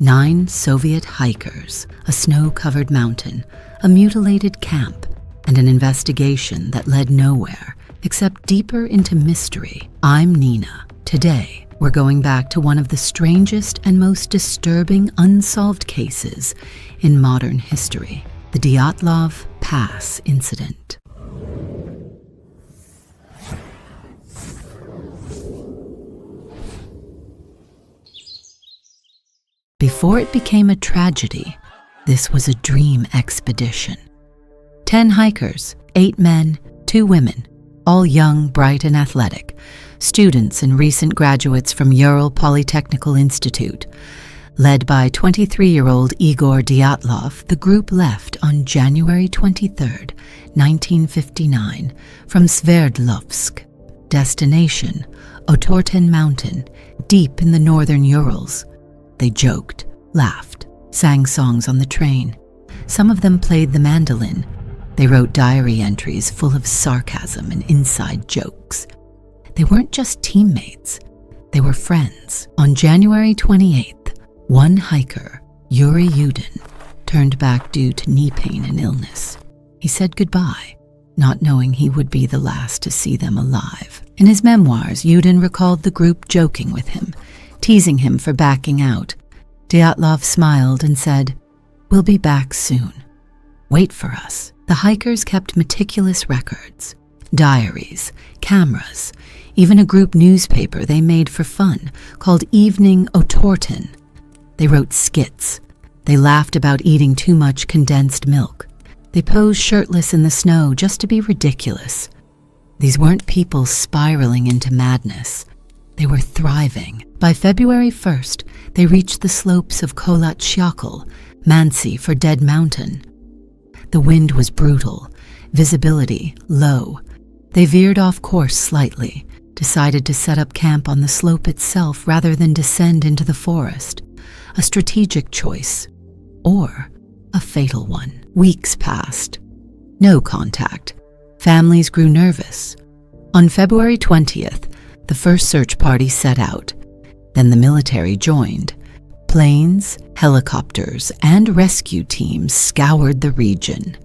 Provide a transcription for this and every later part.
9 Soviet hikers, a snow-covered mountain, a mutilated camp, and an investigation that led nowhere except deeper into mystery. I'm Nina. Today, we're going back to one of the strangest and most disturbing unsolved cases in modern history, the Dyatlov Pass incident. Before it became a tragedy, this was a dream expedition. 10 hikers, 8 men, 2 women, all young, bright, and athletic, students and recent graduates from Ural Polytechnical Institute. Led by 23-year-old Igor Dyatlov, the group left on January 23, 1959, from Sverdlovsk. Destination, Ural Mountain, deep in the northern Urals. They joked, laughed, sang songs on the train. Some of them played the mandolin. They wrote diary entries full of sarcasm and inside jokes. They weren't just teammates, they were friends. On January 28th, one hiker, Yuri Yudin, turned back due to knee pain and illness. He said goodbye, not knowing he would be the last to see them alive. In his memoirs, Yudin recalled the group joking with him, teasing him for backing out. Dyatlov smiled and said, "We'll be back soon. Wait for us." The hikers kept meticulous records, diaries, cameras, even a group newspaper they made for fun called Evening Otorten. They wrote skits. They laughed about eating too much condensed milk. They posed shirtless in the snow just to be ridiculous. These weren't people spiraling into madness. They were thriving. By February 1st, they reached the slopes of Kholat Syakhl, Mansi for Dead Mountain. The wind was brutal, visibility low. They veered off course slightly, decided to set up camp on the slope itself rather than descend into the forest. A strategic choice, or a fatal one. Weeks passed. No contact. Families grew nervous. On February 20th, the first search party set out. Then the military joined. Planes, helicopters, and rescue teams scoured the region.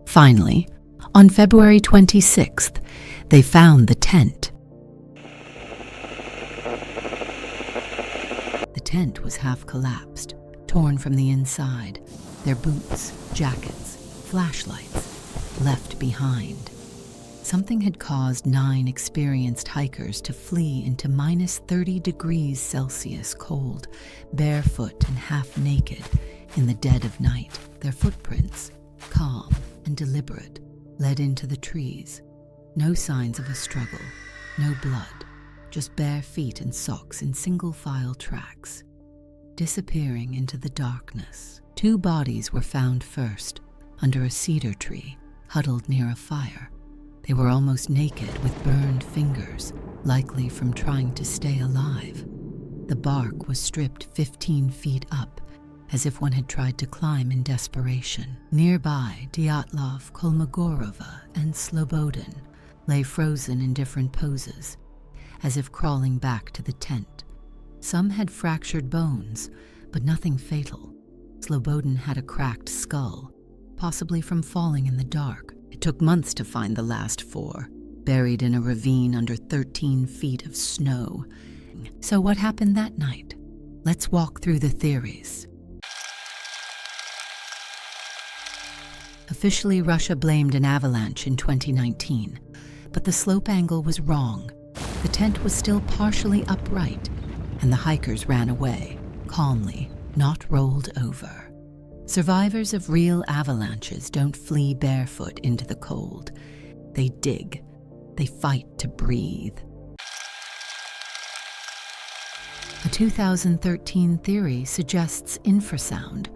Finally, on February 26th, they found the tent. The tent was half collapsed, torn from the inside, their boots, jackets, flashlights left behind. Something had caused 9 experienced hikers to flee into minus 30 degrees Celsius cold, barefoot and half naked, in the dead of night. Their footprints, calm and deliberate, led into the trees. No signs of a struggle, no blood, just bare feet and socks in single-file tracks. Disappearing into the darkness, 2 bodies were found first, under a cedar tree, huddled near a fire. They were almost naked with burned fingers, likely from trying to stay alive. The bark was stripped 15 feet up, as if one had tried to climb in desperation. Nearby, Dyatlov, Kolmogorova, and Slobodin lay frozen in different poses, as if crawling back to the tent. Some had fractured bones, but nothing fatal. Slobodin had a cracked skull, possibly from falling in the dark. It took months to find the last 4, buried in a ravine under 13 feet of snow. So what happened that night? Let's walk through the theories. Officially, Russia blamed an avalanche in 2019, but the slope angle was wrong. The tent was still partially upright, and the hikers ran away, calmly, not rolled over. Survivors of real avalanches don't flee barefoot into the cold. They dig. They fight to breathe. A 2013 theory suggests infrasound,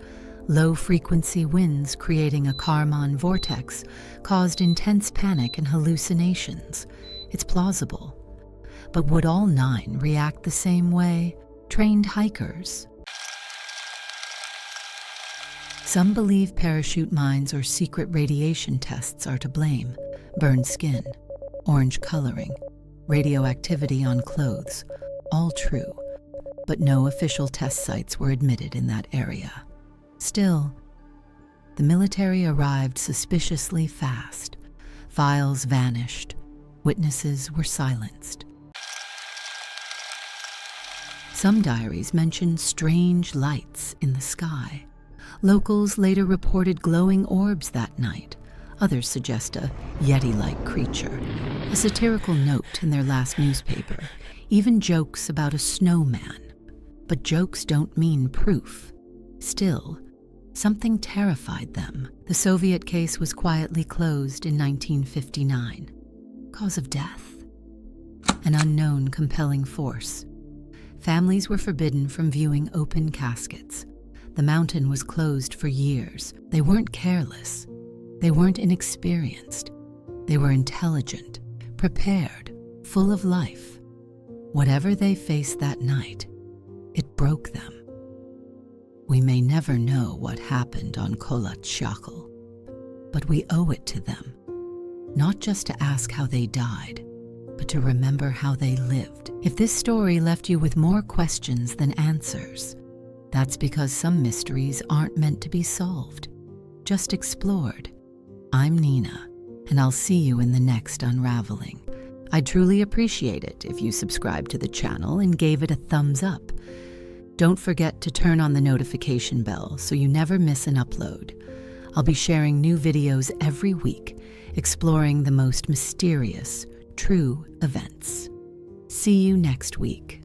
low-frequency winds creating a Kármán vortex, caused intense panic and hallucinations. It's plausible. But would all 9 react the same way? Trained hikers? Some believe parachute mines or secret radiation tests are to blame. Burned skin, orange coloring, radioactivity on clothes, all true. but no official test sites were admitted in that area. Still, the military arrived suspiciously fast. Files vanished. Witnesses were silenced. Some diaries mentioned strange lights in the sky. Locals later reported glowing orbs that night. Others suggest a Yeti-like creature. A satirical note in their last newspaper even jokes about a snowman. But jokes don't mean proof. Still, something terrified them. The Soviet case was quietly closed in 1959. Cause of death? An unknown compelling force. Families were forbidden from viewing open caskets. The mountain was closed for years. They weren't careless. They weren't inexperienced. They were intelligent, prepared, full of life. Whatever they faced that night, it broke them. We may never know what happened on Kholat Shakhl, but we owe it to them, not just to ask how they died, but to remember how they lived. If this story left you with more questions than answers, that's because some mysteries aren't meant to be solved, just explored. I'm Nina, and I'll see you in the next unraveling. I'd truly appreciate it if you subscribed to the channel and gave it a thumbs up. Don't forget to turn on the notification bell so you never miss an upload. I'll be sharing new videos every week, exploring the most mysterious, true events. See you next week.